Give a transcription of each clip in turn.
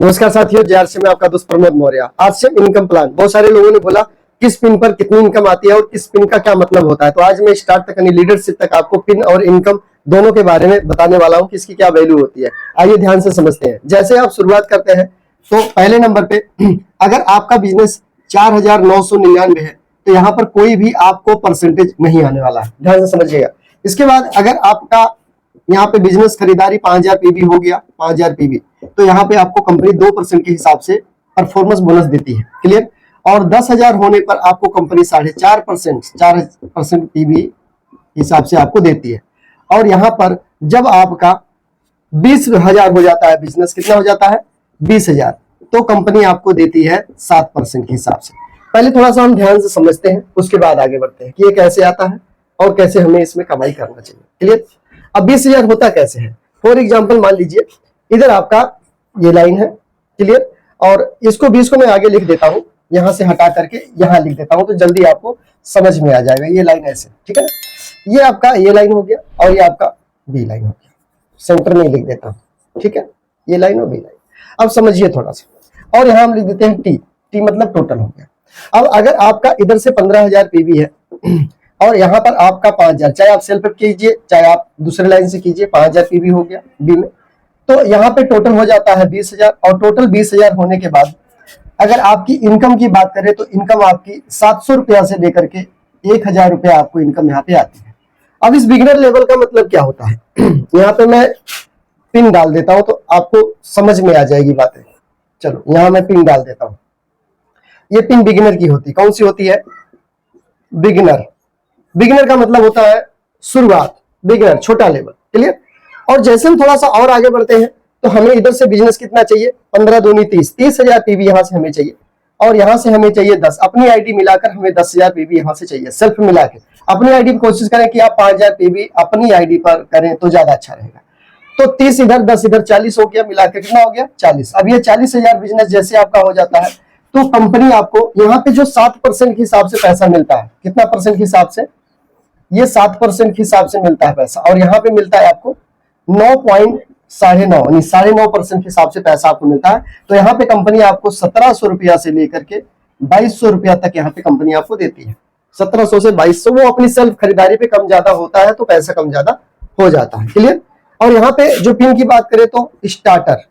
नमस्कार साथियों, जेआरसी में आपका दोस्त प्रमोद मौर्य। आज से इनकम प्लान, बहुत सारे लोगों ने बोला किस पिन पर कितनी इनकम आती है और किस पिन का क्या मतलब होता है। तो आज मैं स्टार्ट तक यानी लीडरशिप तक आपको पिन और इनकम दोनों के बारे में बताने वाला हूं कि इसकी क्या वैल्यू होती है। आइए ध्यान से समझते हैं। जैसे आप शुरुआत करते हैं तो पहले नंबर पे अगर आपका बिजनेस 4,999 है तो यहाँ पर कोई भी आपको परसेंटेज नहीं आने वाला है, ध्यान से समझिएगा। इसके बाद अगर आपका यहाँ पे बिजनेस खरीदारी 5,000 पीवी हो गया, 5,000 पीवी, तो यहाँ पे आपको कंपनी 2% के हिसाब से परफॉर्मेंस बोनस देती है। क्लियर। और 10,000 होने पर आपको कंपनी 4.5% पीवी हिसाब से आपको देती है। और यहाँ पर जब आपका 20,000 हो जाता है, बिजनेस कितना हो जाता है 20,000, तो कंपनी आपको देती है 7% के हिसाब से। पहले थोड़ा सा हम ध्यान से समझते हैं, उसके बाद आगे बढ़ते हैं कि ये कैसे आता है और कैसे हमें इसमें कमाई करना चाहिए। क्लियर। अब 20,000 होता कैसे है। फॉर एग्जाम्पल मान लीजिए इधर आपका ये लाइन है, क्लियर, और इसको 20 को मैं आगे लिख देता हूं, यहां से हटा करके यहां लिख देता हूं तो जल्दी आपको समझ में आ जाएगा। ये लाइन ऐसे, ठीक है ना। ये आपका ये लाइन हो गया और ये आपका बी लाइन हो गया, सेंटर में लिख देता हूं, ठीक है। ये लाइन और बी लाइन। अब समझिए थोड़ा सा, और यहां हम लिख देते हैं टी। टी मतलब टोटल हो गया। अब अगर आपका इधर से 15,000 पीवी है और यहाँ पर आपका 5,000, चाहे आप सेल्फ कीजिए चाहे आप दूसरे लाइन से कीजिए, 5,000 पीवी हो गया बी में, तो यहाँ पे टोटल हो जाता है 20,000। और टोटल 20,000 होने के बाद अगर आपकी इनकम की बात करें तो इनकम आपकी 700 रुपया से लेकर के 1,000 रुपया आपको इनकम यहाँ पे आती है। अब इस बिगिनर लेवल का मतलब क्या होता है यहाँ पे मैं पिन डाल देता हूं तो आपको समझ में आ जाएगी बातें। चलो यहाँ मैं पिन डाल देता हूं। ये पिन बिगिनर की होती, कौन सी होती है, बिगिनर। बिगिनर का मतलब होता है शुरुआत, बिगिनर छोटा लेवल। क्लियर। और जैसे हम थोड़ा सा और आगे बढ़ते हैं तो हमें इधर से बिजनेस कितना चाहिए, 15 दूनी 30, 30,000 पीवी यहां से हमें चाहिए, और यहां से हमें चाहिए 10। अपनी आईडी मिलाकर हमें 10,000 पीवी यहां से चाहिए, सेल्फ मिला के। अपनी आईडी पर कोशिश करें कि आप 5,000 पीवी अपनी आईडी पर करें तो ज्यादा अच्छा रहेगा। तो 30 इधर 10 इधर 40 हो गया, मिलाकर कितना हो गया 40। अब ये 40,000 बिजनेस जैसे आपका हो जाता है तो कंपनी आपको यहाँ पे जो 7% के हिसाब से पैसा मिलता है, कितना परसेंट के हिसाब से, ये 7% के हिसाब से मिलता है पैसा। और यहाँ पे मिलता है आपको 9.9 यानी 9.5% के हिसाब से पैसा आपको मिलता है। तो यहाँ पे कंपनी आपको 1,700 रुपया से लेकर के 2,200 रुपया तक यहाँ पे कंपनी आपको देती है। 1,700 से 2,200, वो अपनी सेल्फ खरीदारी पे कम ज्यादा होता है तो पैसा कम ज्यादा हो जाता है। क्लियर। और यहाँ पे जो पिन की बात करें तो स्टार्टर,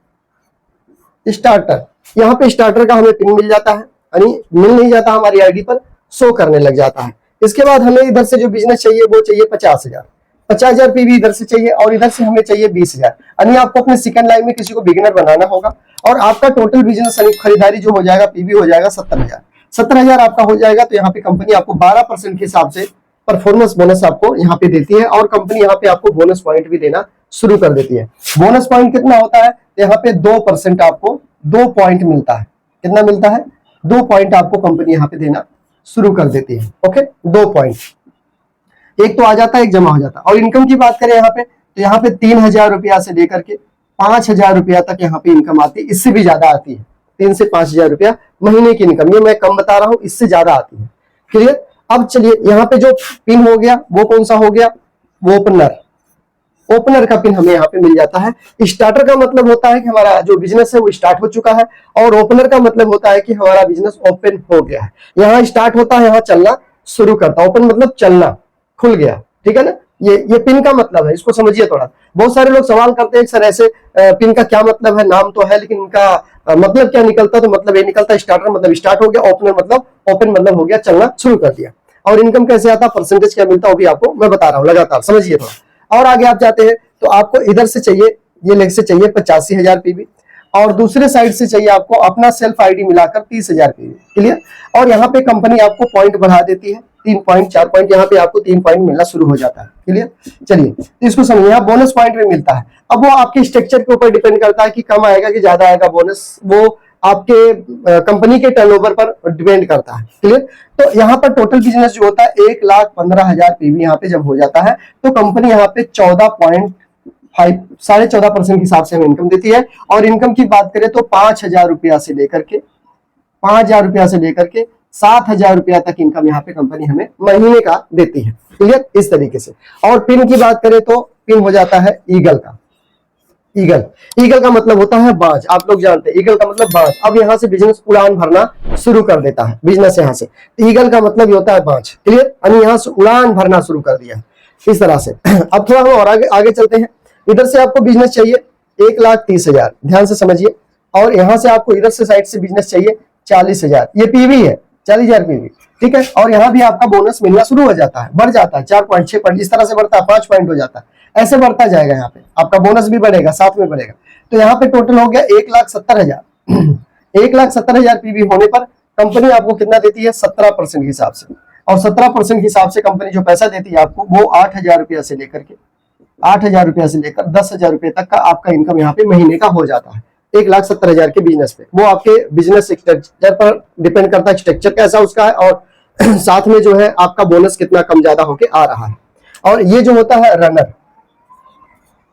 यहाँ पे स्टार्टर का हमें पिन मिल जाता है, यानी मिल नहीं जाता, हमारी आईडी पर शो करने लग जाता है। इसके बाद हमें इधर से जो बिजनेस चाहिए वो चाहिए 50,000, 50,000 पीवी इधर से चाहिए, और इधर से हमें चाहिए 20,000। यानी आपको अपने सेकंड लाइन में किसी को बिगिनर बनाना होगा और आपका टोटल बिजनेस खरीदारी जो हो जाएगा पीवी हो जाएगा 70,000। 70,000 आपका हो जाएगा तो यहाँ पे कंपनी आपको 12% के हिसाब से परफॉर्मेंस बोनस आपको यहाँ पे देती है, और कंपनी यहाँ पे आपको बोनस पॉइंट भी देना शुरू कर देती है। बोनस पॉइंट कितना होता है, यहाँ पे 2% आपको 2 पॉइंट मिलता है। कितना मिलता है, 2 पॉइंट आपको कंपनी यहाँ पे देना शुरू कर देती है। ओके, 2 पॉइंट, एक तो आ जाता है एक जमा हो जाता है। और इनकम की बात करें यहाँ पे तो यहाँ पे 3,000 रुपया से लेकर के 5,000 रुपया तक यहाँ पे इनकम आती है, इससे भी ज्यादा आती है। 3 से 5,000 रुपया महीने की इनकम, ये मैं कम बता रहा हूं, इससे ज्यादा आती है। क्लियर। अब चलिए यहाँ पे जो पिन हो गया वो कौन सा हो गया, वो ओपनर का पिन हमें यहाँ पे मिल जाता है। स्टार्टर का मतलब होता है कि हमारा जो बिजनेस है वो स्टार्ट हो चुका है, और ओपनर का मतलब होता है कि हमारा बिजनेस ओपन हो गया है। यहाँ स्टार्ट होता है, यहाँ चलना शुरू करता है। ओपन मतलब चलना, खुल गया, ठीक है ना। ये पिन का मतलब है, इसको समझिए थोड़ा। बहुत सारे लोग सवाल करते हैं सर ऐसे पिन का क्या मतलब है, नाम तो है लेकिन इनका मतलब क्या निकलता, तो मतलब ये निकलता है स्टार्टर मतलब स्टार्ट हो गया, ओपनर मतलब ओपन मतलब हो गया चलना शुरू कर दिया। और इनकम कैसे आता, परसेंटेज क्या मिलता है वो भी आपको मैं बता रहा हूँ, लगातार समझिए थोड़ा। और आगे आप जाते हैं तो आपको इधर से चाहिए, ये लेग से चाहिए 85,000 पीवी, और दूसरे साइड से चाहिए आपको अपना सेल्फ आईडी मिलाकर 30,000 पीवी। क्लियर। और यहाँ पे कंपनी आपको पॉइंट बढ़ा देती है, 3 पॉइंट 4 पॉइंट, यहाँ पे आपको 3 पॉइंट मिलना शुरू हो जाता है। क्लियर। चलिए तो इसको समझिए, यहाँ बोनस पॉइंट भी मिलता है। अब वो आपके स्ट्रक्चर के ऊपर डिपेंड करता है कि कम आएगा कि ज्यादा आएगा बोनस, वो आपके कंपनी के टर्नओवर पर डिपेंड करता है। क्लियर। तो यहाँ पर टोटल बिजनेस जो होता है 1,15,000 पीवी यहाँ पे जब हो जाता है तो कंपनी यहाँ पे 14.5% के हिसाब से हमें इनकम देती है। और इनकम की बात करें तो 5,000 रुपया से लेकर के 7,000 रुपया तक इनकम यहाँ पे कंपनी हमें महीने का देती है। क्लियर, इस तरीके से। और पिन की बात करें तो पिन हो जाता है ईगल का, ईगल। ईगल का मतलब होता है बाज, आप लोग जानते हैं ईगल का मतलब बाज। अब यहाँ से बिजनेस उड़ान भरना शुरू कर देता है, बिजनेस यहाँ से। ईगल का मतलब होता है बाज, क्लियर। यानी यहाँ से उड़ान भरना शुरू कर दिया इस तरह से। अब थोड़ा हम और आगे चलते हैं। इधर से आपको बिजनेस चाहिए 1,30,000, ध्यान से समझिए। और यहाँ से आपको इधर से साइड से बिजनेस चाहिए 40,000, ये पीवी है, 40,000 पीवी, ठीक है। और यहाँ भी आपका बोनस मिलना शुरू हो जाता है, बढ़ जाता है 4 पॉइंट 6 पॉइंट, इस तरह से बढ़ता है, 5 पॉइंट हो जाता है, ऐसे बढ़ता जाएगा। यहाँ पे आपका बोनस भी बढ़ेगा, साथ में बढ़ेगा। तो यहाँ पे टोटल हो गया 1,70,000। 1,70,000 पीवी होने पर कंपनी आपको कितना देती है? 17% के हिसाब से। और 17% के हिसाब से कंपनी जो पैसा देती है आपको, वो 8,000 रुपया से लेकर के 8,000 रुपया से लेकर 10,000 रुपये तक का आपका इनकम यहाँ पे महीने का हो जाता है 1,70,000 के बिजनेस पे। वो आपके बिजनेस स्ट्रक्चर पर डिपेंड करता है, स्ट्रक्चर कैसा उसका है, और साथ में जो है आपका बोनस कितना कम ज्यादा होके आ रहा है। और ये जो होता है रनर,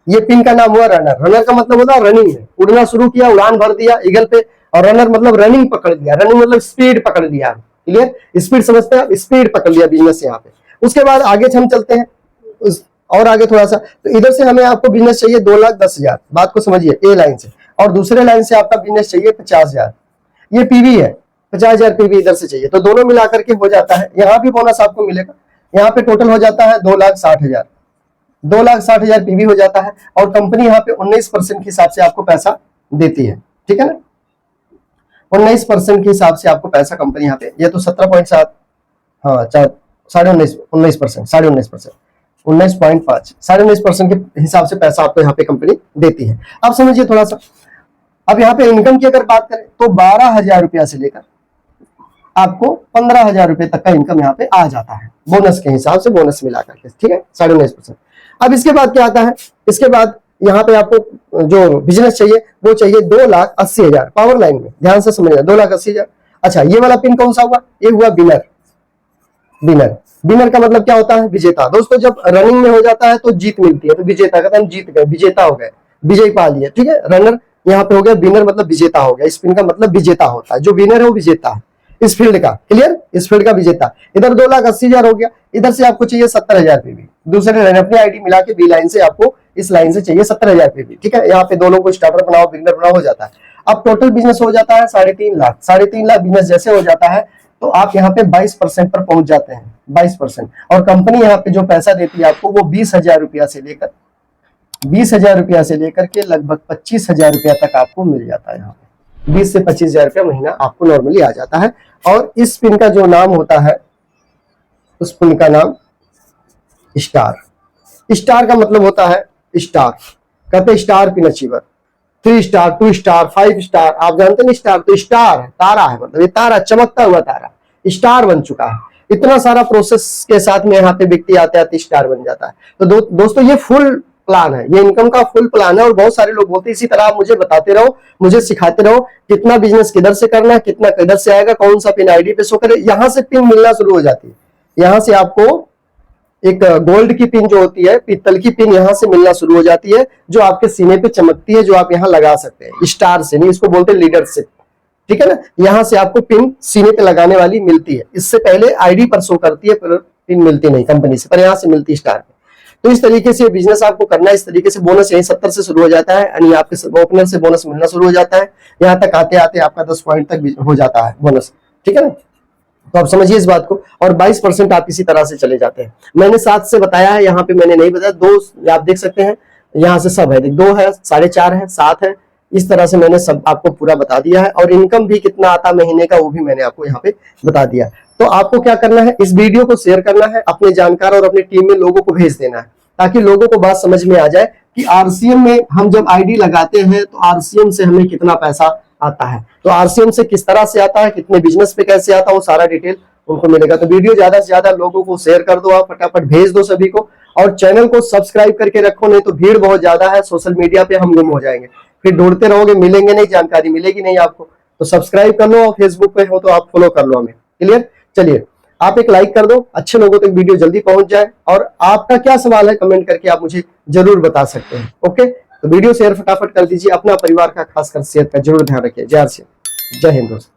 ये पिन का नाम हुआ रनर। रनर का मतलब होता है रनिंग में, उड़ना शुरू किया, उड़ान भर दिया ईगल पे। और रनर मतलब रनिंग पकड़ लिया, रनिंग मतलब स्पीड पकड़ लिया, क्लियर। स्पीड समझते हैं, स्पीड पकड़ लिया बिजनेस यहाँ पे। उसके बाद आगे हम चलते हैं और आगे थोड़ा सा। तो इधर से हमें आपको बिजनेस चाहिए 2,10,000, बात को समझिए, ए लाइन से। और दूसरे लाइन से आपका बिजनेस चाहिए 50,000, ये पीवी है, 50,000 पीवी इधर से चाहिए। तो दोनों मिलाकर के हो जाता है, यहाँ भी बोनस आपको मिलेगा। यहाँ पे टोटल हो जाता है 2,60,000, 2,60,000 पीवी हो जाता है। और कंपनी यहाँ पे 19% के हिसाब से आपको पैसा देती है, ठीक है ना। 19% के हिसाब से आपको पैसा कंपनी यहाँ पे, ये तो 17.7, हाँ 19%, 19.5, 19% के हिसाब से पैसा आपको यहाँ पे कंपनी देती है। अब समझिए थोड़ा सा। अब यहाँ पे इनकम की अगर बात करें तो 12,000 रुपया से लेकर आपको 15,000 रुपए तक का इनकम यहाँ पे आ जाता है, बोनस के हिसाब से, बोनस मिलाकर के, ठीक है, 19.5%। अब इसके बाद क्या आता है? इसके बाद यहाँ पे आपको जो बिजनेस चाहिए वो चाहिए 2,80,000 पावर लाइन में, ध्यान से समझना, 2,80,000। अच्छा, ये वाला पिन कौन सा हुआ? ये हुआ विनर। विनर, विनर का मतलब क्या होता है? विजेता। दोस्तों जब रनिंग में हो जाता है तो जीत मिलती है, तो विजेता कहते हैं, जीत गए, विजेता हो गए, विजय पा लिए, ठीक है। रनर यहाँ पे हो गया, विनर मतलब विजेता हो गया। स्पिन का मतलब विजेता होता है, जो विनर है वो विजेता है इस फील्ड का, क्लियर, इस फील्ड का विजेता। इधर 2,80,000 हो गया। इधर से आपको चाहिए 70,000 पीवी, दूसरे लाइन अपनी आईडी मिला के बी लाइन से आपको इस लाइन से चाहिए 70,000 पीवी, ठीक है। यहाँ पे दोनों को स्टार्टर बनाओ, बिगनर बनाओ, हो जाता है। अब टोटल बिजनेस हो जाता है 3.5 लाख। 3.5 लाख बिजनेस जैसे हो जाता है तो आप यहाँ पे 22% पर पहुंच जाते हैं, 22%। और कंपनी यहाँ पे जो पैसा देती है आपको, वो 20,000 रुपया से लेकर 20,000 रुपया से लेकर के लगभग 25,000 रुपया तक आपको मिल जाता है। यहाँ पे 20 से 25,000 रुपया महीना आपको नॉर्मली आ जाता है। और इस पिन का जो नाम होता है, उस पिन का नाम स्टार। स्टार का मतलब होता है स्टार, कहते हैं star pin achiever. 3 star, 2 star, 5 star, आप जानते हैं स्टार तो स्टार है, तारा है, मतलब ये तारा, चमकता हुआ तारा स्टार बन चुका है। इतना सारा प्रोसेस के साथ में यहाँ पे व्यक्ति आते आते स्टार बन जाता है। तो दोस्तों ये फुल प्लान है, ये इनकम का फुल प्लान है। और बहुत सारे लोग बोलते हैं इसी तरह आप मुझे बताते रहो, मुझे सिखाते रहो, कितना बिजनेस किधर से करना है, कितना किधर से आएगा, कौन सा पिन आईडी पे शो करे। यहाँ से पिन मिलना शुरू हो जाती है। यहाँ से आपको एक गोल्ड की पिन जो होती है, पीतल की पिन यहाँ से मिलना शुरू हो जाती है, जो आपके सीने पे चमकती है, जो आप यहाँ लगा सकते हैं। स्टार से नहीं, इसको बोलते हैं लीडरशिप, ठीक है ना। यहाँ से आपको पिन सीने पे लगाने वाली मिलती है। इससे पहले आईडी पर शो करती है, पर पिन मिलती नहीं कंपनी से, पर यहाँ से मिलती है स्टार पे। तो इस तरीके से बिजनेस आपको करना है। इस तरीके से बोनस यही 70 से शुरू हो जाता है, यानी आपके ओपनर से बोनस मिलना शुरू हो जाता है। यहाँ तक आते आते आपका 10 पॉइंट तक हो जाता है बोनस, ठीक है ना। तो आप समझिए इस बात को। और 22% आप इसी तरह से चले जाते हैं। मैंने 7 से बताया है, यहाँ पे मैंने नहीं बताया। 2 आप देख सकते हैं, यहाँ से सब है, 2 है, 4.5 है, 7 है, इस तरह से मैंने सब आपको पूरा बता दिया है। और इनकम भी कितना आता महीने का वो भी मैंने आपको यहाँ पे बता दिया। तो आपको क्या करना है, इस वीडियो को शेयर करना है, अपने जानकार और अपनी टीम में लोगों को भेज देना है, ताकि लोगों को बात समझ में आ जाए कि आरसीएम में हम जब आईडी लगाते हैं तो आरसीएम से हमें कितना पैसा आता है, तो आरसीएम से किस तरह से आता है, कितने बिजनेस पे कैसे आता है, वो सारा डिटेल उनको मिलेगा। तो वीडियो ज्यादा से ज्यादा लोगों को शेयर कर दो, आप फटाफट भेज दो सभी को। और चैनल को सब्सक्राइब करके रखो, नहीं तो भीड़ बहुत ज्यादा है, सोशल मीडिया पे हम गुम हो जाएंगे, फिर ढूंढते रहोगे, मिलेंगे नहीं, जानकारी मिलेगी नहीं आपको। तो सब्सक्राइब कर लो, और फेसबुक पे हो तो आप फॉलो कर लो हमें, क्लियर। चलिए आप एक लाइक कर दो, अच्छे लोगों तक वीडियो जल्दी पहुंच जाए। और आपका क्या सवाल है कमेंट करके आप मुझे जरूर बता सकते हैं, ओके। तो वीडियो शेयर फटाफट कर दीजिए, अपना परिवार का खासकर सेहत का जरूर ध्यान रखिए। जय हिंद, जय हिंद दोस्तों।